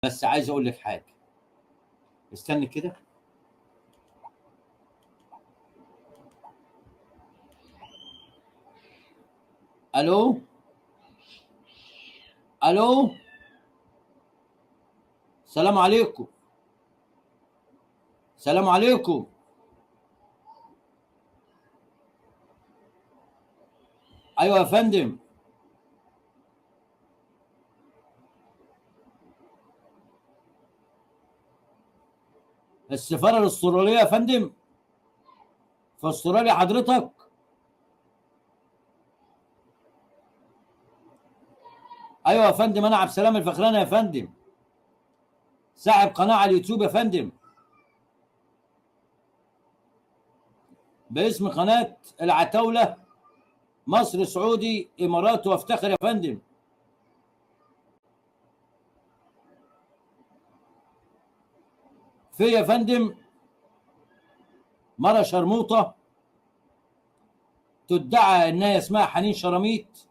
بس عايز اقول لك حاجه، استني كده. الو الو، السلام عليكم. السلام عليكم. ايوه يا فندم. السفاره الاستراليه يا فندم، في استراليا حضرتك. ايوه يا فندم، انا عبد السلام الفخراني يا فندم، صاحب قناه على اليوتيوب يا فندم، باسم قناه العتاوله، مصر سعودي امارات وافتخر يا فندم. في يا فندم مره شرموطه تدعى انها اسمها حنين شراميط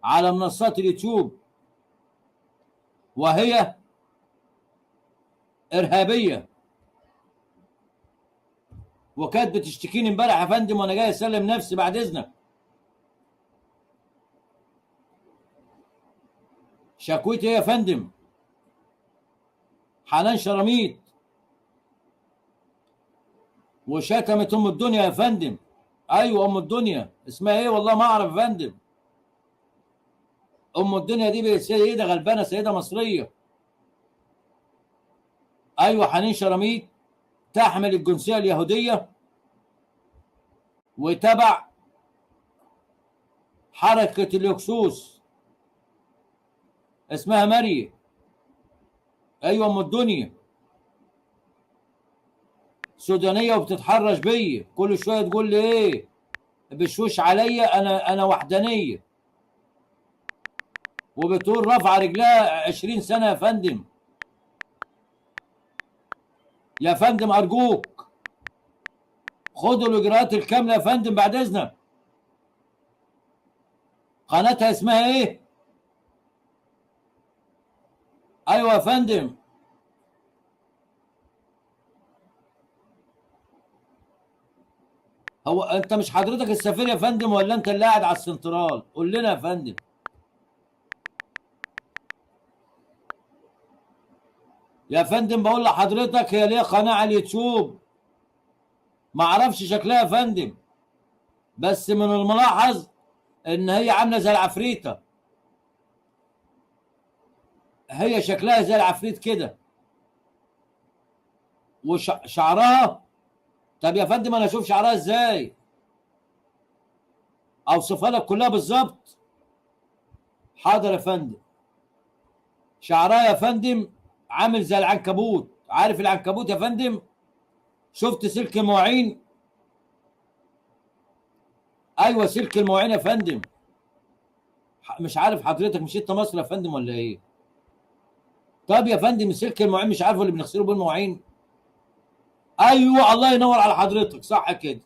على منصات اليوتيوب، وهي ارهابيه، وكانت بتشتكيني امبارح يا فندم وانا جاي اسلم نفسي بعد اذنك. شكوتي ايه يا فندم؟ حنان شراميط وشتمت ام الدنيا يا فندم. ايوه ام الدنيا، اسمها ايه والله ما اعرف يا فندم. ام الدنيا دي سيده غلبانه، سيده مصريه. ايوه حنين شراميط تحمل الجنسيه اليهوديه وتبع حركه الهكسوس، اسمها مريم. ايوه ام الدنيا سودانيه وبتتحرش بيا كل شويه تقول لي ايه، بشوش عليا، انا وحدانيه، وبتقول رافعه رجلها 20 سنه يا فندم. يا فندم ارجوك خدوا الاجراءات الكامله يا فندم بعد اذنك. قناتها اسمها ايه؟ ايوه يا فندم. هو انت مش حضرتك السفير يا فندم ولا انت اللي قاعد على السنترال؟ قول لنا يا فندم. يا فندم بقول لحضرتك هي ليها قناه على اليوتيوب، ما اعرفش شكلها يا فندم، بس من الملاحظ ان هي عامله زي العفريته. هي شكلها زي العفريت كده وشعرها. طب يا فندم انا اشوف شعرها ازاي؟ اوصفها لك كلها بالظبط. حاضر يا فندم. شعرها يا فندم عامل زي العنكبوت، عارف العنكبوت يا فندم؟ شفت سلك المواعين؟ ايوه سلك المواعين يا فندم. مش عارف حضرتك مش انت مصر يا فندم ولا ايه؟ طب يا فندم سلك المواعين مش عارفه اللي بنغسله بالمواعين؟ ايوه الله ينور على حضرتك، صح كده.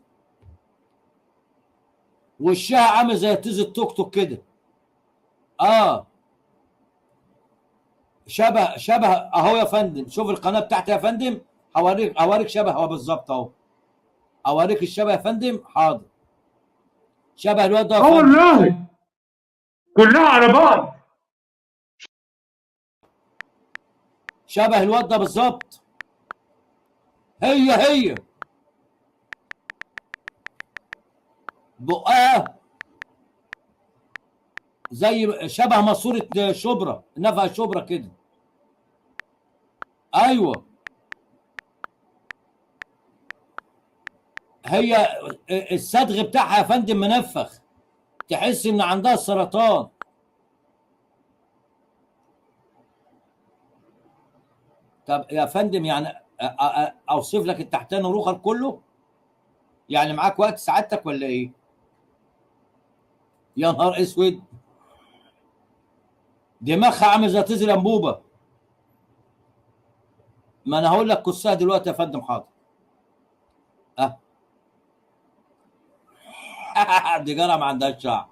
وشها عامل زي تيز التوك توك كده. اه شبه اهو يا فندم، شوف القناه بتاعتي يا فندم. هوريك شبه اهو بالظبط اهو. اوريك الشبه يا فندم، حاضر. شبه الواد ده يا فندم. والله كلها على بعض. شبه الواد ده بالظبط. هي بقها زي شبه ماسوره شبرا، نفق شبرا كده. ايوه هي الصدغ بتاعها يا فندم منفخ، تحس ان عندها السرطان. طب يا فندم يعني اوصف لك التحتاني روخر كله؟ يعني معاك وقت سعادتك ولا ايه؟ يا نهار اسود، دماغها عامل زي تزي الانبوبه. ما انا هقول لك قصها دلوقتي يا فندم، حاضر. اه دي جرى ما عندهاش شعر.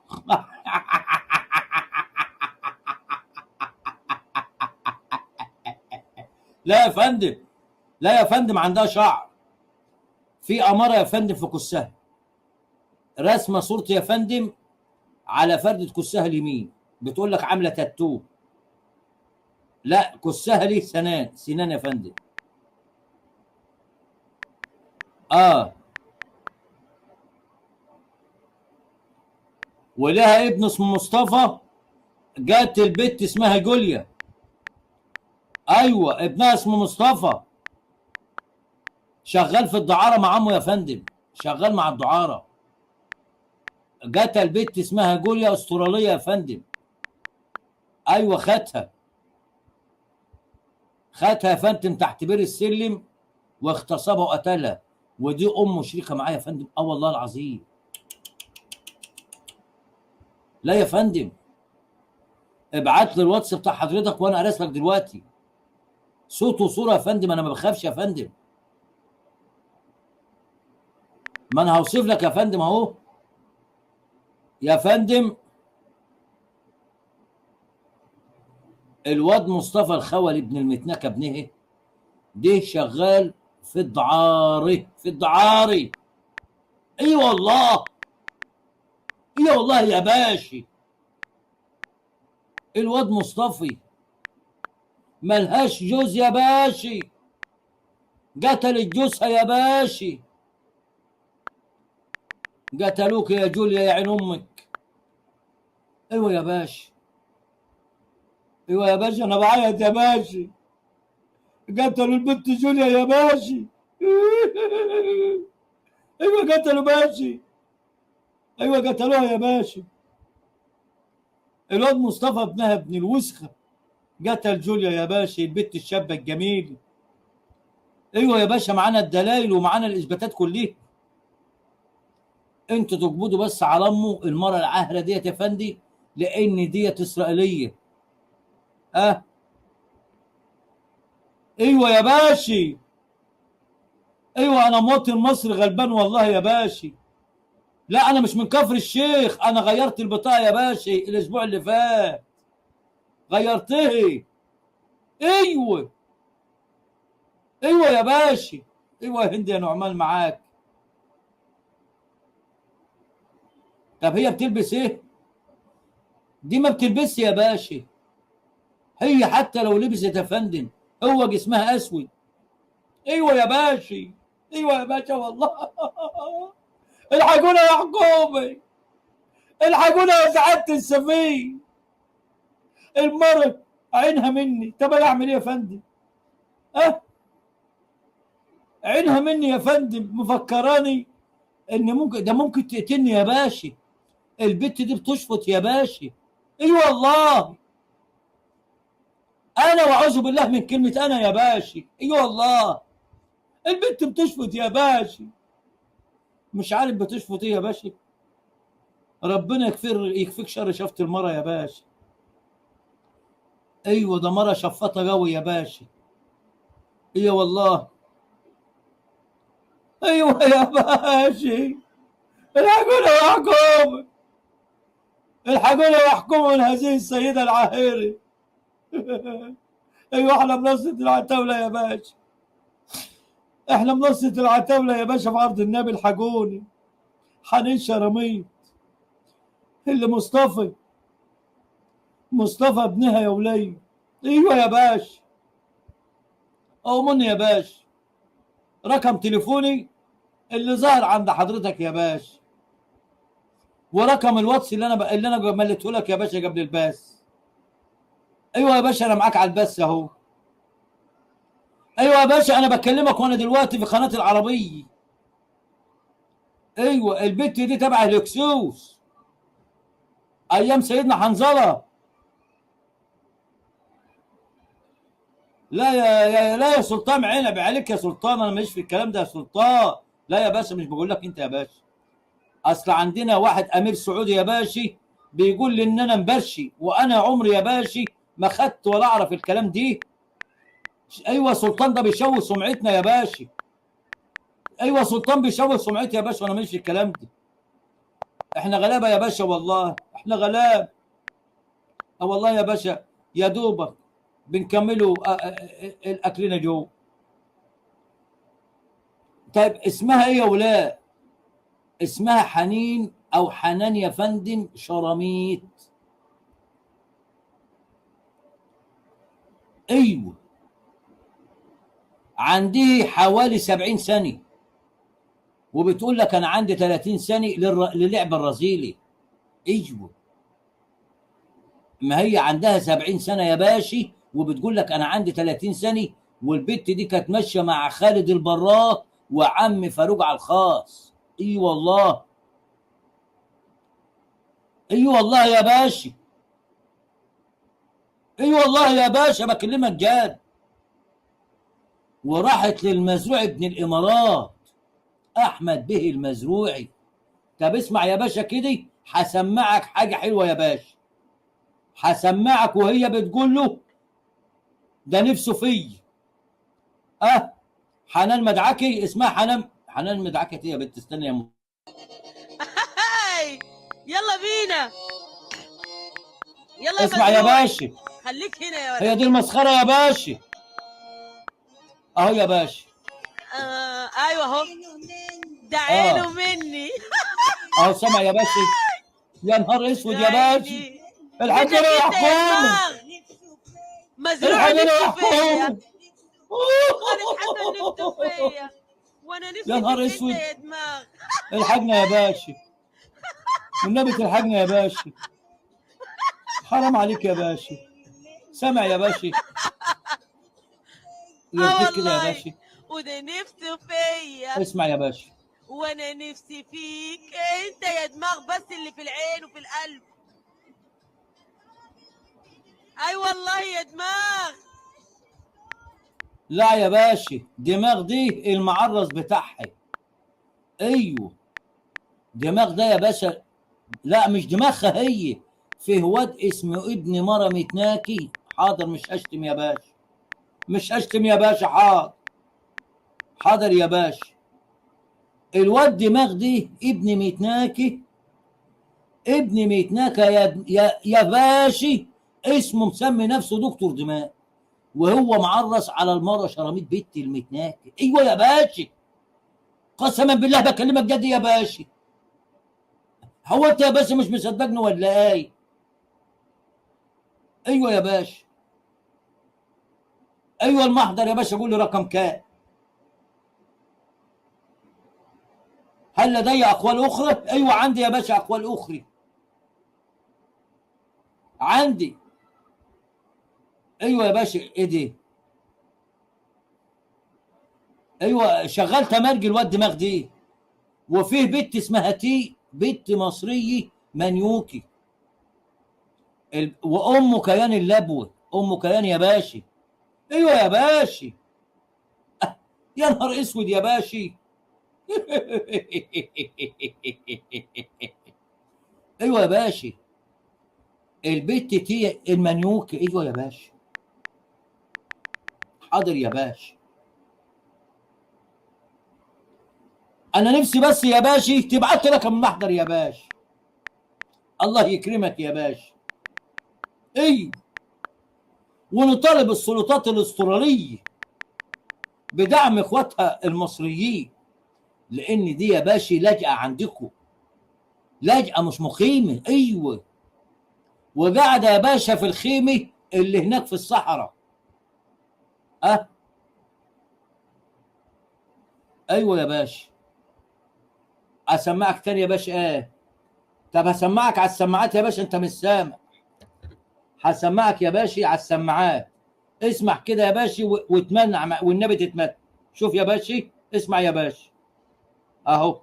لا يا فندم، لا يا فندم، عندها شعر. في اماره يا فندم في كسها، رسمه صورتي يا فندم على فرده كسها اليمين، بتقول لك عامله تاتو. لا كسها ليه سنان، سنان يا فندم. اه. ولها ابن اسمه مصطفى، جات البت اسمها جوليا. ايوه ابنها اسمه مصطفى، شغال في الدعاره مع عمه يا فندم، شغال مع الدعاره. جات البت اسمها جوليا استراليه يا فندم. ايوه خدها، خدها يا فندم تحت بير السلم واغتصبها وقتلها. ودي امه شريكه معايا يا فندم. اه والله العظيم. لا يا فندم، ابعت لي الواتس بتاع حضرتك وانا اراسلك دلوقتي، صوت وصوره يا فندم، انا ما بخافش يا فندم. ما انا هوصف لك يا فندم اهو يا فندم. الواد مصطفى الخولي ابن المتنكه ابنه ده شغال في الدعاري، في الدعاري. اي والله، اي والله يا باشا. الواد مصطفى ملهاش جوز يا باشا، قتلت جوزها يا باشا. قتلوك يا جوليا يا عين امك. ايوه يا باشا، ايوه يا باشا، انا بعيط يا باشا. قتلوا البنت جوليا يا باشا. ايوه قتلوا باشا، ايوه قتلوها يا باشا. الواد مصطفى ابنها ابن الوسخه قتل جوليا يا باشا، البت الشابه الجميله. ايوه يا باشا، معانا الدلائل ومعانا الاثباتات كلها. انتوا تقبضوا بس على امه المره العاهره ديت يا فندي، لان ديت اسرائيليه. اه. ايوه يا باشا، ايوه انا مواطن مصري غلبان والله يا باشا. لا انا مش من كفر الشيخ، انا غيرت البطاقه يا باشا الاسبوع اللي فات، غيرتها. ايوه، ايوه يا باشا، ايوه يا هندي يا نعمان معاك. طب هي بتلبس ايه؟ دي ما بتلبسش يا باشا، هي حتى لو لبست يا فندم هو جسمها اسود. ايوه يا باشا، ايوه يا باشا والله. الحقونا يا حكومي، الحقونا يا سعاده السفير. المرض عينها مني. طب انا اعمل ايه يا فندم؟ اه، عينها مني يا فندم، مفكراني ان ممكن ده ممكن تقتلني يا باشا. البت دي بتشفط يا باشا. اي أيوة والله. انا واعوذ بالله من كلمه انا يا باشا. اي أيوة والله. البت بتشفط يا باشا. مش عارف بتشفط ايه يا باشا. ربنا يكفيك شر شفط المرة يا باشا. ايوه ده مرة شفطة قوي يا باشا. ايوه والله. ايوه يا باشا. الحقونا واحكم، الحقونا واحكموا من هذه السيدة العاهرة. ايوه احنا منصة العتاولة يا باشا، احنا منصة العتاولة يا باشا في عرض النبي. الحقوني، حنين شرميط اللي مصطفى، مصطفى ابنها يا ولي. ايوه يا باشا، او مني يا باشا. رقم تليفوني اللي ظهر عند حضرتك يا باشا، ورقم الواتس اللي انا مليته لك يا باشا قبل الباس. ايوه يا باشا انا معاك على الباس اهو. ايوه يا باشا انا بكلمك وانا دلوقتي في قناه العربيه. ايوه البت دي تبع الهكسوس ايام سيدنا حنظله. لا لا يا سلطان، عنب عليك يا سلطان، انا ماليش في الكلام ده يا سلطان. لا يا باشا مش بقول لك انت يا باشا. اصل عندنا واحد امير سعودي يا باشا بيقول لي ان انا مبرشي، وانا عمري يا باشا ما خدت ولا اعرف الكلام دي. ايوه سلطان ده بيشوه سمعتنا يا باشا. ايوه سلطان بيشوه سمعتي يا باشا، وانا ماليش في الكلام ده. احنا غلابه يا باشا والله، احنا غلاب. اه والله يا باشا. يا دوبك بنكمله الاكلنا جو. طيب اسمها ايه يا ولاء؟ اسمها حنين او حنان يا فندم شراميط. ايوه، عندي حوالي 70 سنه وبتقول لك انا عندي 30 سنه للعب الرذيلي. ايوه، ما هي عندها 70 سنه يا باشي وبتقول لك انا عندي 30 سنه، والبت دي كانت ماشيه مع خالد البراك وعم فاروق على الخاص. اي والله، اي والله يا باشا، اي والله يا باشا بكلمك جد. وراحت للمزروع ابن الامارات احمد به المزروعي. طب اسمع يا باشا كده، هسمعك حاجه حلوه يا باشا، هسمعك وهي بتقول له ده نفسه فيا. حنان مدعكي، اسمها حنان مدعكي. يا بنت استني يا هاي يلا بينا، يلا اسمع يا مزروع. باشا، خليك هنا يا ولد. هي دي المسخره يا باشا. اهو يا باشا. ايوه اهو، ده عينه مني. اهو سامع يا باشا. يا نهار اسود يا باشا، الحاج انا يحكم، مزروع الحاج انا نفسه فيا، يحكم. خالد حسن نفسه فيا، وانا نفسي يا نهار فيك اسود، انت يا دماغ. الحاجنا يا باشا، والنبي تلحقنا يا باشا، حرام عليك يا باشا. سامع يا باشا، يرضيك كده يا والله، باشا. وده نفسه فيا، اسمع يا باشا، وانا نفسي فيك انت يا دماغ، بس اللي في العين وفي القلب. اي والله يا دماغ. لا يا باشا، دماغ دي المعرس بتاعها. ايوه، دماغ ده يا باشا، لا مش دماغها هي. في واد اسمه ابن مرة متناكي. حاضر، مش هشتم يا باشا، مش هشتم يا باشا، حاضر، حاضر يا باشا. الواد دماغ دي ابن متناكي، ابن متناكة يا باشا، اسمه مسمي نفسه دكتور دماغ، وهو معرس على المرة شراميط بنت المتناكي. ايوه يا باشا، قسما بالله بكلمك جد يا باشا. هو انت يا باشا مش مصدقني ولا ايه؟ ايوه يا باشا، ايوه المحضر يا باشا، قول لي رقم كام. هل لدي اقوال اخرى؟ ايوه عندي يا باشا اقوال اخرى، عندي. ايوه يا باشا، ايه دي؟ ايوه شغال تمرجي الواد دماغ دي. وفيه بنت اسمها تي، بنت مصريه منيوكي، وامه كيان اللبوه، امه كيان يا باشا. ايوه يا باشا. يا نهار اسود يا باشا. ايوه يا باشا، البت تي المنيوكي. ايوه يا باشا، حاضر يا باشا. انا نفسي بس يا باشا تبعت لك المحضر يا باشا، الله يكرمك يا باشا. ايوه، ونطالب السلطات الاستراليه بدعم اخواتها المصريين، لان دي يا باشا لاجئه عندكم، لاجئه مش مقيمه. ايوه، وقاعده يا باشا في الخيمه اللي هناك في الصحراء. اه ايوه يا باشا. اسمعك تاني يا باشا. طب هسمعك على السماعات يا باشا، انت مش سامع. هسمعك يا باشا على السماعات، اسمع كده يا باشا واتمنع والنبي تتمنع. شوف يا باشا، اسمع يا باشا، اهو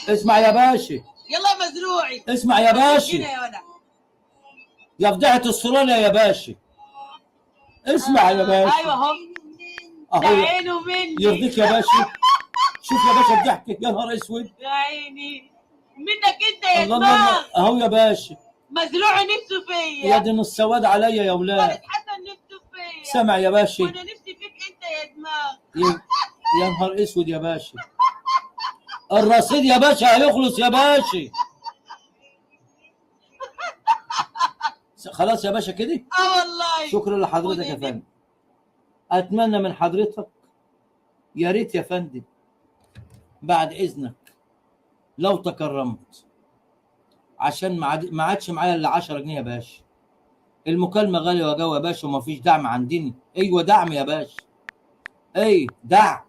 اسمع يا باشا. يلا مزروعي، اسمع يا باشا، هنا يا ولد. يا فضيحة استراليا يا باشا. اسمع يا باشا، ايوه اهو، ده اهو عينه مني. يرضيك يا باشا. شوف يا باشا بضحكة، يا نهار اسود. يا عيني منك انت يا الله الله الله، دماغ. اهو يا باشا. مزروع نفسه يا فيا، دين السواد عليا يا ولاد. خالد حسن نفسه فيا، سمع يا باشا. وانا نفسي فيك انت يا دماغ. يا نهار اسود يا باشا، الرصيد يا باشا هيخلص يا باشا. خلاص يا باشا كده. والله شكرا لحضرتك يا فندم. اتمنى من حضرتك يا ريت يا فندم بعد اذنك لو تكرمت، عشان ما عادش معايا الا 10 جنيه يا باشا. المكالمه غاليه وجو يا باشا، وما فيش دعم عندنا. ايوه دعم يا باشا، اي دعم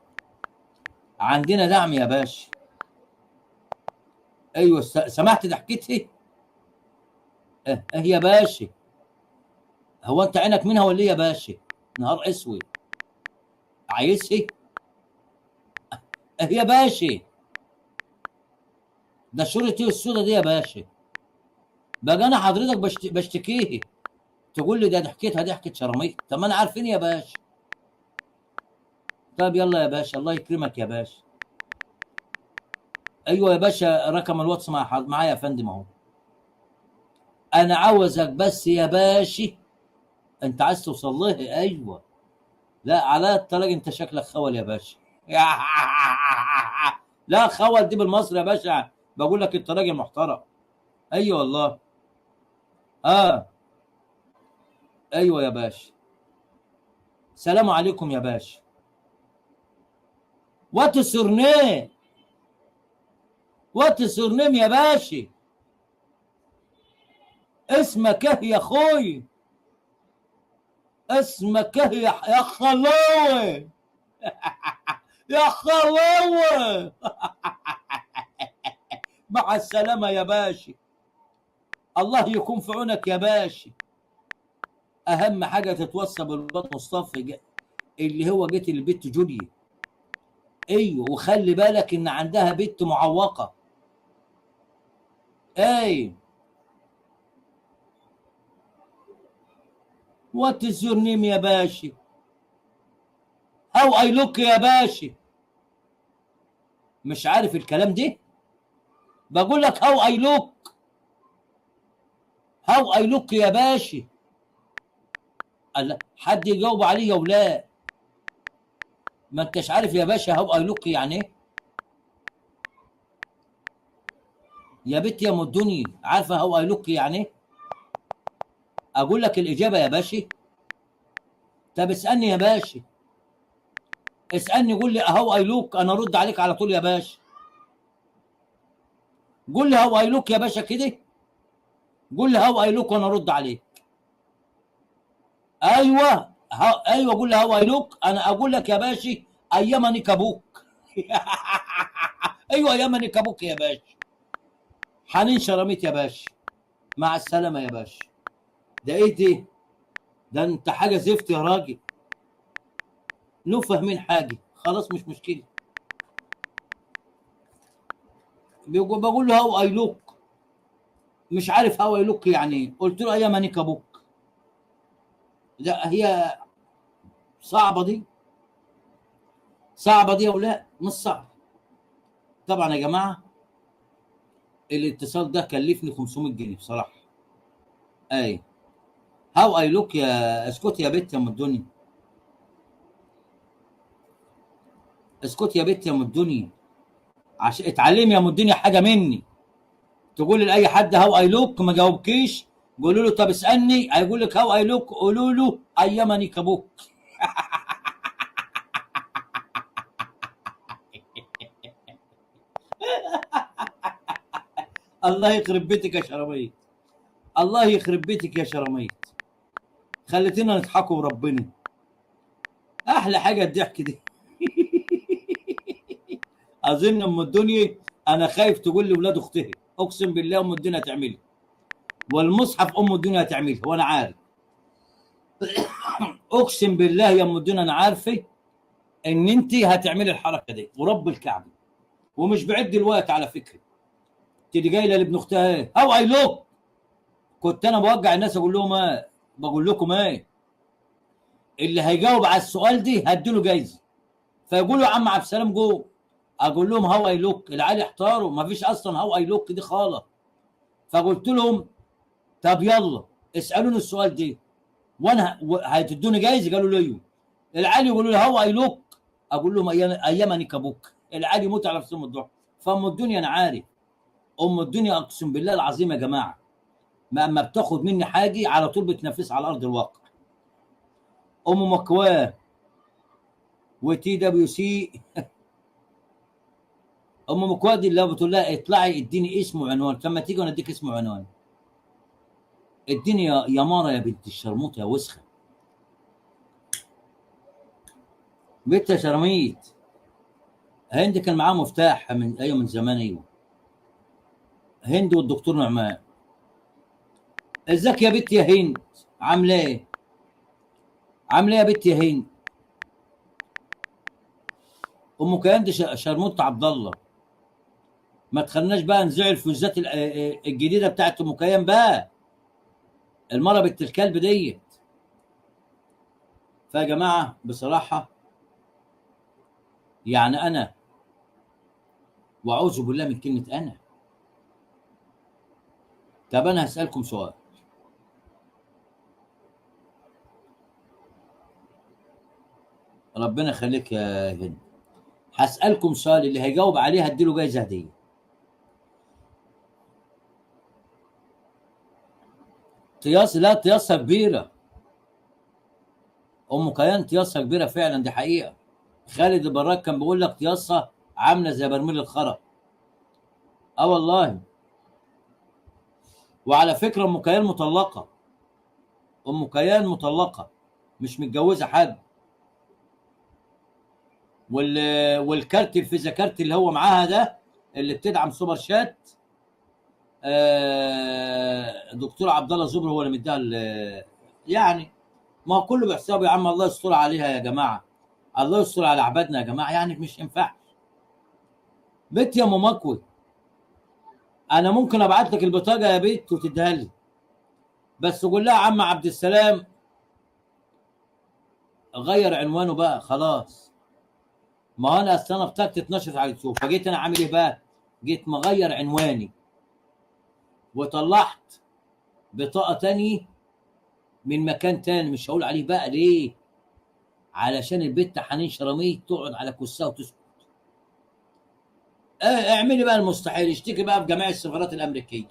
عندنا، دعم يا باشا. ايوه سمعت ضحكتي؟ يا باشا، هو انت عينك منها ولا ايه يا باشا؟ نهار اسود، عايزها؟ يا باشا، ده شورتي السودا دي يا باشا. بقى انا حضرتك بشتكيه تقول لي ده ضحكتها ضحكه شرميط؟ طب ما انا عارفين يا باشا. طب يلا يا باشا، الله يكرمك يا باشا. ايوه يا باشا، رقم الواتس معايا يا فندم اهو. انا عاوزك بس يا باشا، انت عايز توصل له؟ ايوه. لا على الطلاق، انت شكلك خول يا باشا. لا خول دي بالمصري يا باشا، بقول لك انت راجل محترم. ايوه والله. اه ايوه يا باشا. سلام عليكم يا باشا. وات يور نيم؟ وات يور نيم يا باشا؟ اسمك ايه يا اخوي؟ اسمك ايه يا خلوي؟ يا خلوي. مع السلامه يا باشا، الله يكون في عونك يا باشا. اهم حاجه تتوصى بالواد مصطفى اللي هو جت البت جوليا. ايوه، وخلي بالك ان عندها بنت معوقه. اي وات از يور نيم يا باشا؟ هاو اي لوك يا باشا؟ مش عارف الكلام ده؟ بقول لك هاو اي لوك. هاو اي لوك يا باشا. حد يجاوب عليه يا ولاد؟ ما انتش عارف يا باشا هاو اي لوك يعني ايه؟ يا بنت يا ام الدنيا، عارفه هاو اي لوك يعني ايه؟ اقول لك الاجابه يا باشا؟ طب اسالني يا باشا، اسالني، قول لي هاو اي لوك، انا ارد عليك على طول يا باشا. قول لي هاو اي لوك يا باشا كده، قول لي هاو اي لوك وانا ارد عليك. ايوه ايوه قول لي هاو اي لوك، انا اقول لك يا باشا ايام نيكابوك. ايوه ايام نيكابوك يا باشا. حنين شرميت يا باشا. مع السلامه يا باشا. ده ايه دي؟ ده انت حاجه زفت يا راجل. لو فاهمين حاجه خلاص مش مشكله. بقول له هاو اي لوك، مش عارف هاو اي لوك يعني ايه. قلت له ايام نيكابوك. لا هي صعبه دي، صعبه دي يا ولاد، مش صعبه. طبعا يا جماعه الاتصال ده كلفني 500 جنيه بصراحه. اي هاو اي لوك يا اسكت يا بت يا ام الدنيا. اسكت يا بت يا ام الدنيا، عشان اتعلمي يا ام الدنيا حاجه مني. تقول لاي حد هاو اي لوك ما جاوبكيش، قولوا له طب اسالني، هيقول لك هاو اي لوك، قولوا له ايامني كابوك. الله يخرب بيتك يا شرميط، الله يخرب بيتك يا شرميط. خليتنا نضحكوا بربنا. احلى حاجه الضحك دي. اظن ام الدنيا انا خايف تقول لي ولاد اختها، اقسم بالله ام الدنيا هتعملها، والمصحف ام الدنيا هتعملها وانا عارف. اقسم بالله يا ام الدنيا انا عارفه ان انت هتعملي الحركه دي ورب الكعبه. ومش بعد الوقت على فكره. تيجي جايه لابن اختها ايه هاو اي لوك. كنت انا بوجع الناس اقول لهم ايه، بقول لكم ايه، اللي هيجاوب على السؤال دي هديله جايزه. فيقولوا يا عم عبد السلام جو، اقول لهم هاو اي لوك، العيال احتاروا، ما فيش اصلا هاو اي لوك دي خالص. فقلت لهم طب يلا اسالوني السؤال ده وانا هتدوني جايزه. قالوا لي ايوه. العيال يقولوا لي هاو اي لوك، اقول لهم ايامني كابوك. العيال يموت على نفسهم الضحك. فام الدنيا انا عارف، ام الدنيا اقسم بالله العظيم يا جماعه، ما اما بتاخد مني حاجه على طول بتنفذها على ارض الواقع. ام مكواه وتي دبليو سي. ام مكواه دي اللي بتقول لها اطلعي اديني اسم وعنوان، لما تيجي وانا اديك اسم وعنوان. اديني يا مارا يا بنت الشرموطه يا وسخه. بنت يا شرميت. هند كان معاه مفتاح من زمان. ايوه هند والدكتور نعمان. ازيك يا بنت يا هند؟ عامله ايه؟ عامله ايه يا بنت يا هند؟ ام كيان دي شرموطه عبد الله. ما تخلناش بقى نزعل في الفوزات الجديده بتاعت ام كيان بقى، المره بنت الكلب ديت. فيا جماعه بصراحه يعني انا واعوذ بالله من كلمه انا. طب انا هسالكم سؤال، ربنا يخليك يا هند. هسالكم سؤال، اللي هيجاوب عليه هديله جايزه هديه. طياس، لا طياسه كبيره. ام كيان طياسه كبيره فعلا، دي حقيقه. خالد البراك كان بيقول لك طياسه عامله زي برميل الخرا. اه والله. وعلى فكره ام كيان مطلقه. ام كيان مطلقه مش متجوزه حد. والكارت الفيزا كارت اللي هو معاها ده اللي بتدعم سوبر شات، دكتور عبد الله زبر هو اللي مديها يعني. ما هو كله بحسابه يا عم، الله يستر عليها يا جماعه. الله يستر على عبادنا يا جماعه، يعني مش ينفع. بنت يا ام مكوي، انا ممكن ابعت لك البطاقه يا بنت وتديها لي، بس قول لها عم عبد السلام غير عنوانه بقى خلاص. ما هو انا اصل انا بطاقتي اتنشرت على اليوتيوب، فجيت انا عامل ايه بقى؟ جيت مغير عنواني وطلعت بطاقه تاني من مكان تاني، مش هقول عليه بقى ليه، علشان البت حنين شراميط تقعد على كرسيها وتسكت. اعملي بقى المستحيل، اشتكي بقى في جميع السفارات الامريكيه.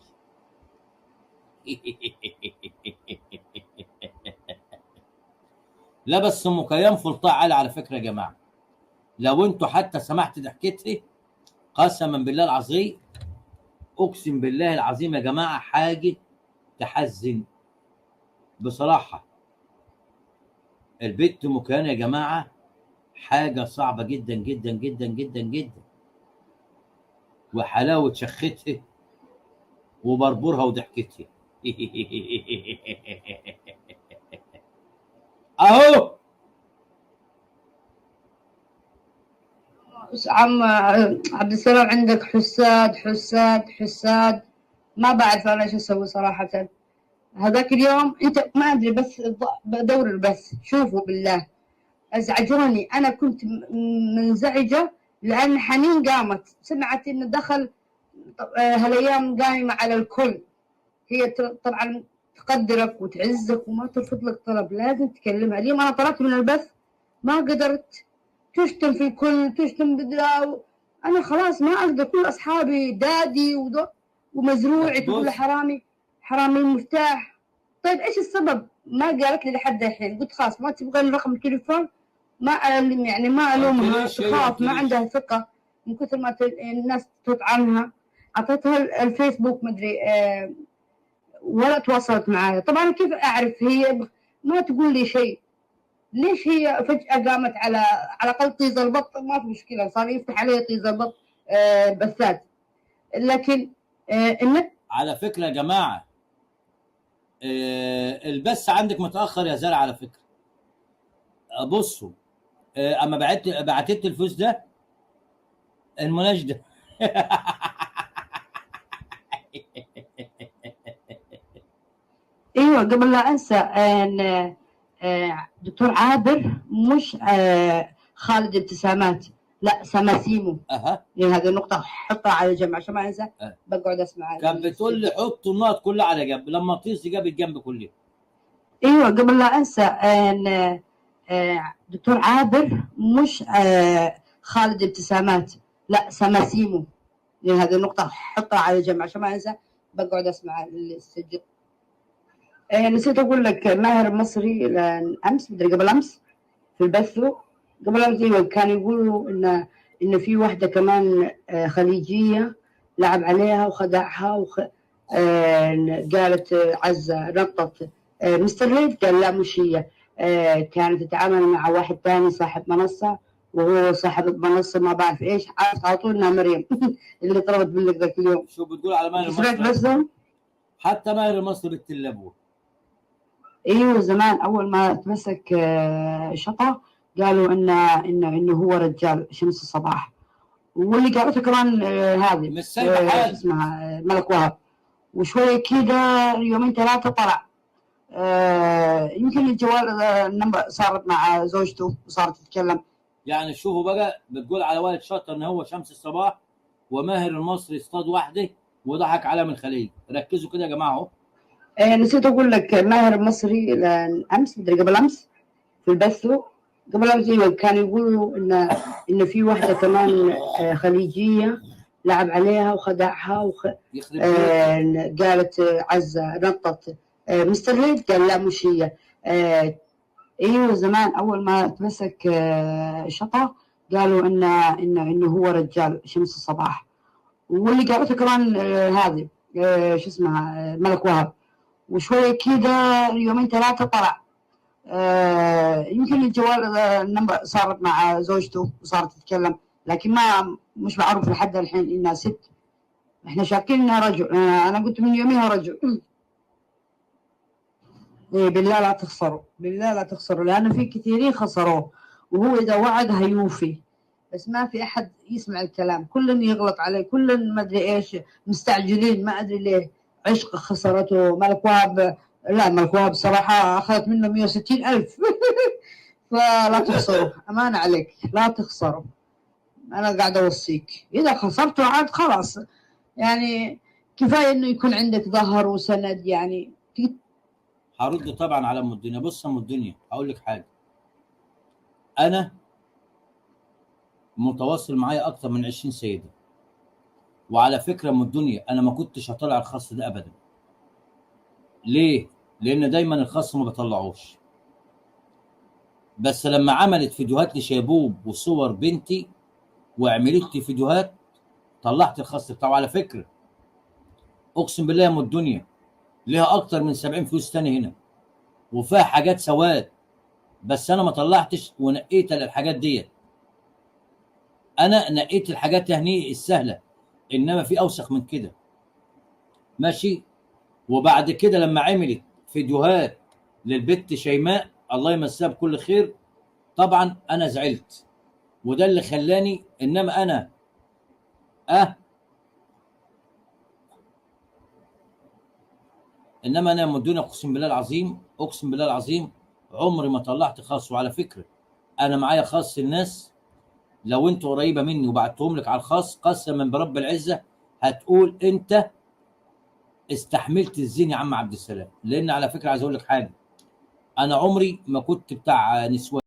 لا بس ام كيان فلطاء عالي على فكره يا جماعه. لو انتوا حتى سمعت ضحكتي، قسما بالله العظيم، اقسم بالله العظيم يا جماعه حاجه تحزن بصراحه. البت ام كيان يا جماعه حاجه صعبه جدا جدا جدا جدا جدا. وحلاوه شختها وبربورها وضحكتها. اهو. عم عبد السلام، عندك حساد حساد حساد. ما بعرف انا ايش اسوي صراحة. هذاك اليوم انت ما ادري، بس بدور البث شوفوا بالله ازعجوني. انا كنت منزعجة لان حنين قامت سمعت انه دخل هالايام قايمة على الكل. هي طبعا تقدرك وتعزك وما ترفض لك طلب، لازم تكلمها. اليوم انا طلبت من البث ما قدرت، تشتم في الكل، تشتم بدراو. انا خلاص ما اقدر، كل اصحابي دادي ومزروعي تقول له حرامي، حرامي المفتاح. طيب ايش السبب؟ ما قالت لي لحد الحين. قلت خلاص ما تبغى رقم التليفون، ما يعني ما الومها، تخاف ما عندها ثقه من كثر ما الناس تطعنها. اعطيتها الفيسبوك مدري ولا تواصلت معايا. طبعا كيف اعرف؟ هي ما تقول لي شيء. ليش هي فجأة قامت على الاقل طيز البط؟ ما في مشكلة، صار يفتح علي طيز البط بثات. لكن النت على فكره يا جماعه البث عندك متاخر يا زرع على فكره. بصوا اما بعتت الفلوس ده المناشده. ايوه قبل لا انسى ان دكتور عابر مش خالد ابتسامات، لا سماسيمو. اها. يعني هذه النقطة حطها على جنب عشان ما انسى. بقعد اسمع. كانت بتقول لي حط النقط كلها على جنب، لما تطيس جابت جنب كلها. ايوه قبل لا انسى ان دكتور عابر مش خالد ابتسامات، لا سماسيمو. يعني هذه النقطة حطها على جنب عشان ما انسى. بقعد اسمع السجل. نسيت اقول لك ماهر المصري امس مدري قبل امس في البث قبل امس أيوة، كان يقولوا ان في واحده كمان خليجيه لعب عليها وخدعها قالت عزه نطت مستر ريد قال لا مش هي كانت تتعامل مع واحد ثاني صاحب منصه وهو صاحب المنصه ما بعرف ايش عرفت على طول انها مريم اللي طلبت منك ذاك اليوم. شو بتقول على ماهر سمعت المصري؟ بس حتى ماهر المصري بالتلبوه. ايوه زمان اول ما تمسك شطه قالوا انه هو رجال شمس الصباح، واللي قالته كمان هذه مش سايبه شو حال. اسمها ملك وهب، وشويه كذا يومين ثلاثه طلع يمكن الجوال النمبر صارت مع زوجته وصارت تتكلم. يعني شوفوا بقى، بتقول على والد شطه ان هو شمس الصباح، وماهر المصري اصطاد واحده وضحك عليها من الخليج. ركزوا كده يا جماعه اهو. نسيت اقول لك ماهر المصري امس مدري قبل امس في البث قبل امس أيوة، كان يقولوا ان في واحده كمان خليجيه لعب عليها وخدعها يخرب بيتك. قالت عزه نطت مستر ريد قال لا مش هي ايوه زمان اول ما تمسك شطه قالوا انه هو رجال شمس الصباح، واللي قالته كمان هذه شو اسمها ملك وهب، وشويه كذا يومين ثلاثه طلع يمكن الجوال النمبر صارت مع زوجته وصارت تتكلم، لكن مش معروف لحد الحين انها ست، احنا شاكين انها رجل، انا قلت من يوميها رجل. إيه بالله لا تخسروا، بالله لا تخسروا، لانه في كثيرين خسروه، وهو اذا وعد هيوفي، بس ما في احد يسمع الكلام، كل يغلط عليه، كل ما ادري ايش مستعجلين، ما ادري ليه. عشق خسرته ملك وهب، لا ملك وهب صراحه اخذت منه 160,000 فلا تخسروا، امان عليك لا تخسروا، انا قاعد اوصيك اذا خسرتوا عاد خلاص، يعني كفايه انه يكون عندك ظهر وسند يعني. هرد طبعا على ام الدنيا. بص يا ام الدنيا، هقول لك حاجه. انا متواصل معايا اكتر من 20 سيده، وعلى فكره ام الدنيا انا ما كنتش هطلع الخاص ده ابدا. ليه؟ لان دايما الخاص ما بطلعوش، بس لما عملت فيديوهات لشيبوب وصور بنتي وعملت لي فيديوهات طلعت الخاص بتاعه. على فكره اقسم بالله يا ام الدنيا ليها اكتر من 70 فلوس تاني هنا، وفيها حاجات سواد، بس انا ما طلعتش ونقيت للحاجات ديت. انا نقيت الحاجات هني السهله، انما في اوسخ من كده. ماشي. وبعد كده لما عملت فيديوهات للبت شيماء الله يمسها بكل خير، طبعا انا زعلت، وده اللي خلاني. انما انا انما انا مدوني اقسم بالله العظيم، اقسم بالله العظيم عمري ما طلعت خاص. وعلى فكره انا معايا خاص الناس، لو انت قريبه مني وبعتهم لك على الخاص قسما برب العزه هتقول انت استحملت الزين يا عم عبد السلام. لان على فكره عايز اقول لك حاجه، انا عمري ما كنت بتاع نسوان.